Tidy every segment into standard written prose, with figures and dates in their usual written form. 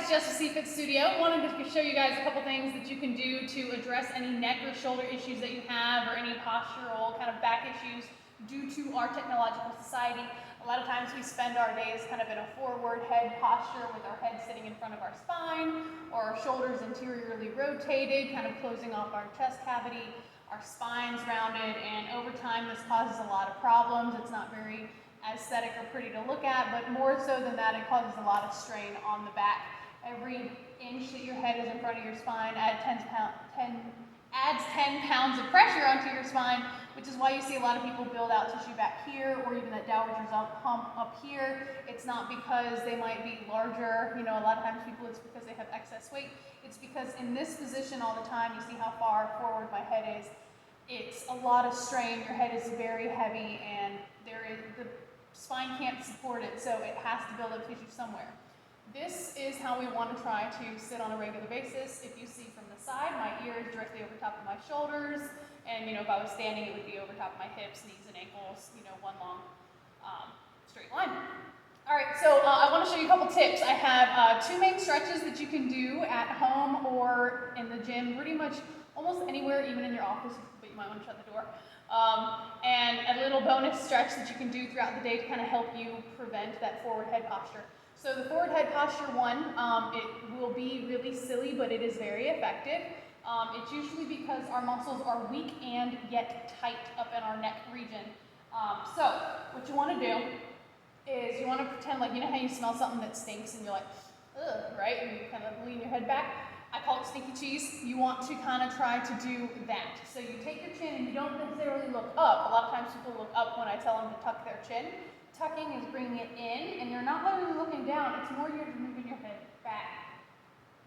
it's Jess with CFit Studio. Wanted to show you guys a couple things that you can do to address any neck or shoulder issues that you have, or any postural kind of back issues due to our technological society. A lot of times we spend our days kind of in a forward head posture with our head sitting in front of our spine, or our shoulders interiorly rotated, kind of closing off our chest cavity, our spine's rounded, and over time this causes a lot of problems. It's not very aesthetic or pretty to look at, but more so than that, it causes a lot of strain on the back. Every inch that your head is in front of your spine adds 10 pounds of pressure onto your spine, which is why you see a lot of people build out tissue back here, or even that dowager's hump up here. It's not because they might be larger, you know, a lot of times people, it's because they have excess weight. It's because in this position all the time, you see how far forward my head is. It's a lot of strain, your head is very heavy, and the spine can't support it, so it has to build up tissue somewhere. This is how we want to try to sit on a regular basis. If you see from the side, my ear is directly over top of my shoulders, and if I was standing, it would be over top of my hips, knees, and ankles, one long straight line. All right, so I want to show you a couple tips. I have two main stretches that you can do at home or in the gym, pretty much almost anywhere, even in your office, but you might want to shut the door. And a little bonus stretch that you can do throughout the day to kind of help you prevent that forward head posture. So the forward head posture one, it will be really silly, but it is very effective. It's usually because our muscles are weak and yet tight up in our neck region. So what you want to do is you want to pretend like, how you smell something that stinks and you're like, ugh, right? And you kind of lean your head back. I call it stinky cheese. You want to kind of try to do that. So you take your chin and you don't necessarily look up. A lot of times people look up when I tell them to tuck their chin. Tucking is bringing it in, and you're not literally looking down. It's more you're moving your head back,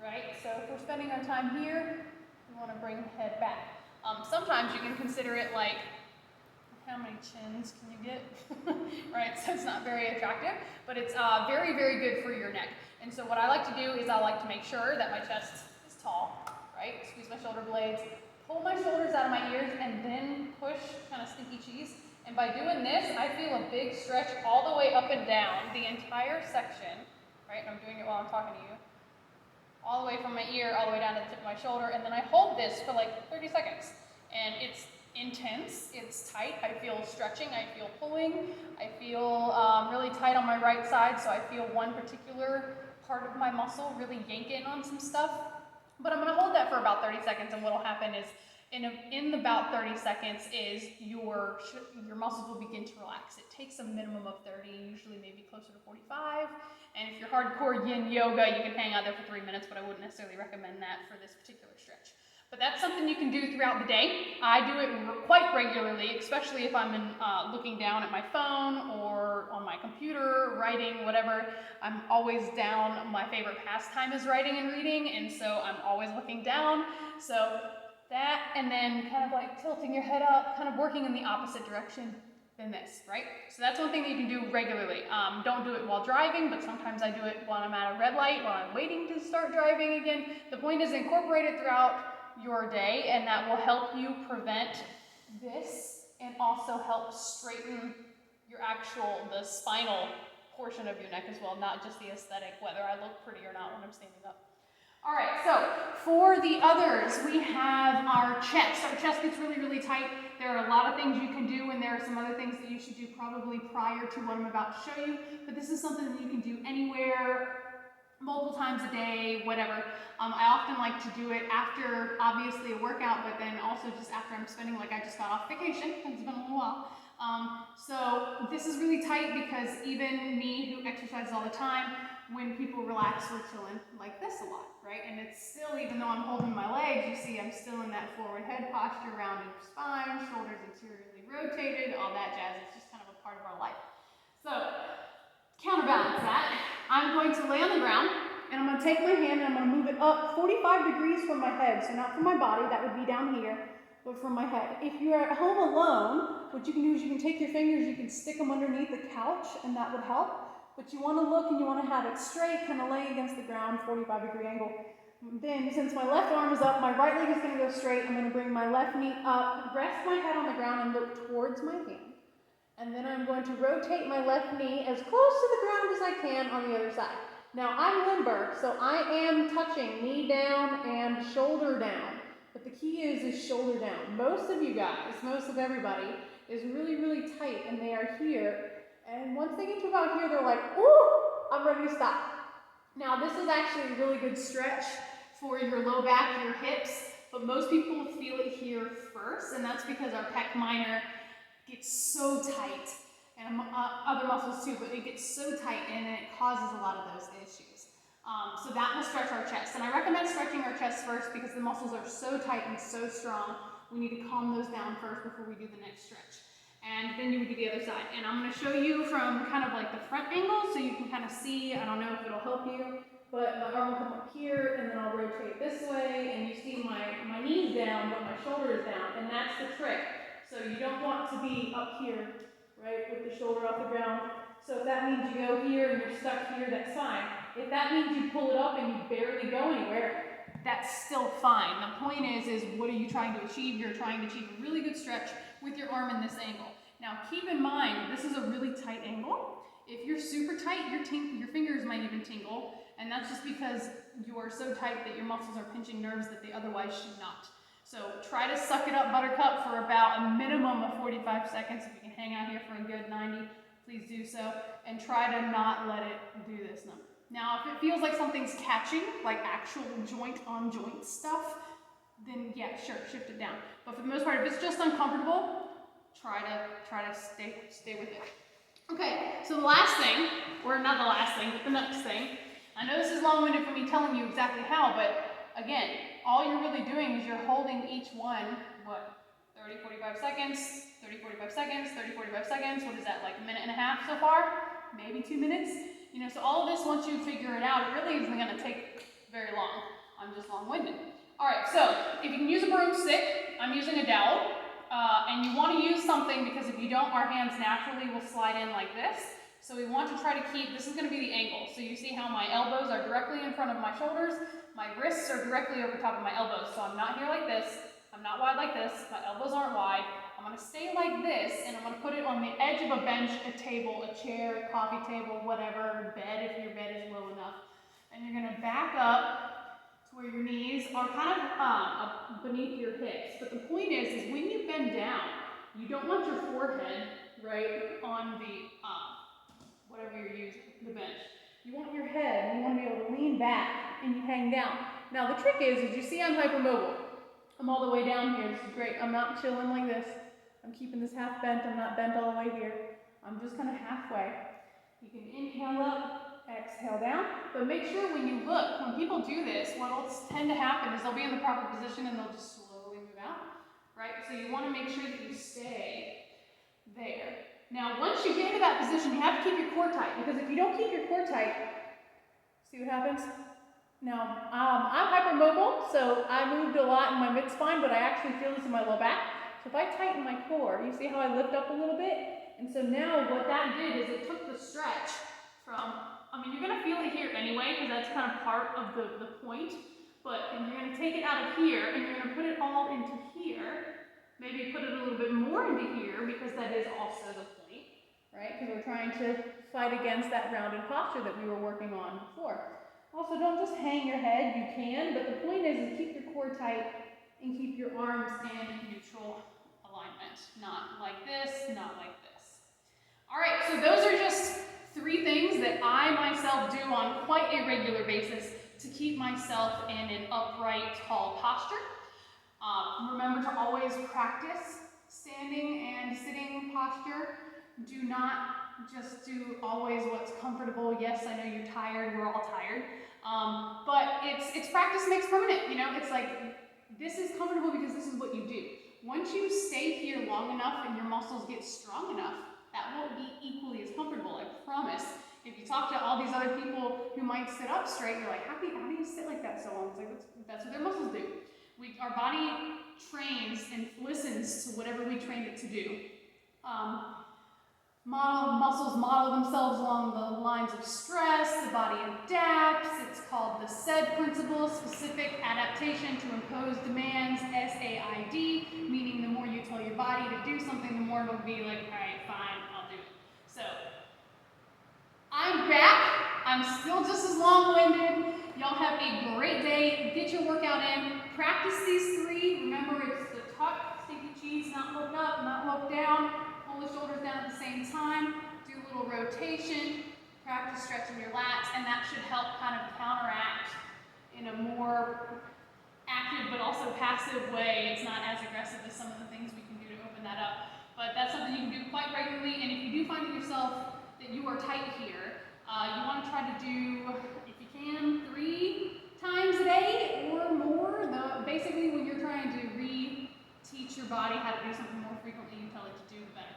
right? So if we're spending our time here, we want to bring the head back. Sometimes you can consider it like, how many chins can you get? Right, so it's not very attractive, but it's very, very good for your neck. And so what I like to do is I like to make sure that my chest is tall, right? Squeeze my shoulder blades, pull my shoulders out of my ears, and then push kind of stinky cheese. And by doing this, I feel a big stretch all the way up and down the entire section, right? And I'm doing it while I'm talking to you. All the way from my ear, all the way down to the tip of my shoulder, and then I hold this for like 30 seconds. And it's intense, it's tight, I feel stretching, I feel pulling, I feel really tight on my right side, so I feel one particular part of my muscle really yank in on some stuff. But I'm going to hold that for about 30 seconds, and what will happen is in about 30 seconds is your muscles will begin to relax. It takes a minimum of 30, usually maybe closer to 45. And if you're hardcore yin yoga, you can hang out there for 3 minutes, but I wouldn't necessarily recommend that for this particular stretch. But that's something you can do throughout the day. I do it quite regularly, especially if I'm looking down at my phone or on my computer, writing, whatever. I'm always down. My favorite pastime is writing and reading, and so I'm always looking down. So that, and then kind of like tilting your head up, kind of working in the opposite direction than this, right? So that's one thing that you can do regularly. Don't do it while driving, but sometimes I do it while I'm at a red light, while I'm waiting to start driving again. The point is incorporate it throughout your day, and that will help you prevent this and also help straighten your the spinal portion of your neck as well, not just the aesthetic, whether I look pretty or not when I'm standing up. All right, so for the others, we have our chest. Our chest gets really, really tight. There are a lot of things you can do, and there are some other things that you should do probably prior to what I'm about to show you, but this is something that you can do anywhere, multiple times a day, whatever. I often like to do it after, obviously, a workout, but then also just after I'm spending, like I just got off vacation, it's been a little while. So this is really tight because even me, who exercises all the time, when people relax, we're chilling like this a lot, right? And it's still, even though I'm holding my legs, you see I'm still in that forward head posture, rounded spine, shoulders interiorly rotated, all that jazz. It's just kind of a part of our life. So counterbalance that, I'm going to lay on the ground, and I'm going to take my hand and I'm going to move it up 45 degrees from my head. So not from my body, that would be down here, but from my head. If you're at home alone, what you can do is you can take your fingers, you can stick them underneath the couch, and that would help. But you want to look and you want to have it straight, kind of laying against the ground, 45-degree angle. Then, since my left arm is up, my right leg is going to go straight. I'm going to bring my left knee up, rest my head on the ground, and look towards my hand. And then I'm going to rotate my left knee as close to the ground as I can on the other side. Now I'm limber, so I am touching knee down and shoulder down. But the key is shoulder down. Most of you guys, most of everybody, is really, really tight and they are here. And once they get to about here, they're like, ooh, I'm ready to stop. Now this is actually a really good stretch for your low back, your hips, but most people feel it here first, and that's because our pec minor gets so tight, and other muscles too, but it gets so tight and it causes a lot of those issues. So that will stretch our chest, and I recommend stretching our chest first because the muscles are so tight and so strong. We need to calm those down first before we do the next stretch. And then you would do the other side. And I'm going to show you from kind of like the front angle so you can kind of see. I don't know if it'll help you, but my arm will come up here and then I'll rotate this way and you see my knees down but my shoulder is down, and that's the trick. So you don't want to be up here, right, with the shoulder off the ground. So if that means you go here and you're stuck here, that's fine. If that means you pull it up and you barely go anywhere, that's still fine. The point is what are you trying to achieve? You're trying to achieve a really good stretch with your arm in this angle. Now keep in mind, this is a really tight angle. If you're super tight, your fingers might even tingle, and that's just because you're so tight that your muscles are pinching nerves that they otherwise should not. So try to suck it up, buttercup, for about a minimum of 45 seconds. If you can hang out here for a good 90, please do so, and try to not let it do this number. Now, if it feels like something's catching, like actual joint-on-joint stuff, then yeah, sure, shift it down. But for the most part, if it's just uncomfortable, try to stay with it. Okay, so the last thing, or not the last thing, but the next thing. I know this is long-winded for me telling you exactly how, but again, all you're really doing is you're holding each one, what, 30, 45 seconds, 30, 45 seconds, 30, 45 seconds. What is that, like a minute and a half so far? Maybe 2 minutes? You know, so all of this, once you figure it out, it really isn't going to take very long. I'm just long-winded. All right, so if you can use a broomstick, I'm using a dowel, and you want to use something because if you don't, our hands naturally will slide in like this. So we want to try to keep, this is going to be the angle. So you see how my elbows are directly in front of my shoulders, my wrists are directly over top of my elbows. So I'm not here like this, I'm not wide like this, my elbows aren't wide. I'm going to stay like this, and I'm going to put it on the edge of a bench, a table, a chair, a coffee table, whatever, bed if your bed is low enough. And you're going to back up to where your knees are kind of beneath your hips. But the point is when you bend down, you don't want your forehead, right, on the, whatever you're using, the bench. You want your head, you want to be able to lean back, and you hang down. Now the trick is you see I'm hypermobile. I'm all the way down here, this is great. I'm not chilling like this. I'm keeping this half bent, I'm not bent all the way here. I'm just kind of halfway. You can inhale up, exhale down, but make sure when you look, when people do this, what will tend to happen is they'll be in the proper position and they'll just slowly move out, right? So you want to make sure that you stay there. Now, once you get into that position, you have to keep your core tight, because if you don't keep your core tight, see what happens? Now, I'm hypermobile, so I moved a lot in my mid-spine, but I actually feel this in my low back. So if I tighten my core, you see how I lift up a little bit? And so now what that did is it took the stretch from, I mean, you're going to feel it here anyway, because that's kind of part of the point, but and you're going to take it out of here, and you're going to put it all into here. Maybe put it a little bit more into here, because that is also the point, right? Because we're trying to fight against that rounded posture that we were working on before. Also, don't just hang your head, you can, but the point is keep your core tight and keep your arms in neutral alignment. Not like this, not like this. All right, so those are just 3 things that I myself do on quite a regular basis to keep myself in an upright, tall posture. Remember to always practice standing and sitting posture. Do not just do always what's comfortable. Yes, I know you're tired, we're all tired. But it's practice makes permanent, you know? It's like, this is comfortable because this is what you do. Once you stay here long enough and your muscles get strong enough, that will be equally as comfortable, I promise. If you talk to all these other people who might sit up straight, you're like, how do you sit like that so long? It's like, that's what their muscles do. Our body trains and listens to whatever we train it to do. Muscles model themselves along the lines of stress, the body adapts. It's called the SAID principle, specific adaptation to impose demands, SAID, meaning the more you tell your body to do something, the more it'll be like, all right, fine, I'll do it. So, I'm back. I'm still just as long-winded. Y'all have a great day. Get your workout in. Practice these three. Remember, it's the tuck, stinky cheese, not look up, not look down. Pull the shoulders down at the same time. Do a little rotation. Practice stretching your lats, and that should help kind of counteract in a more active but also passive way. It's not as aggressive as some of the things we can do to open that up. But that's something you can do quite regularly, and if you do find yourself that you are tight here, you want to try to do, if you can, 3 times a day or more. Basically, when you're trying to re-teach your body how to do something more frequently, you tell it to do, the better.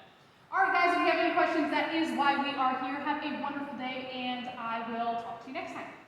All right, guys, if you have any questions, that is why we are here. Have a wonderful day, and I will talk to you next time.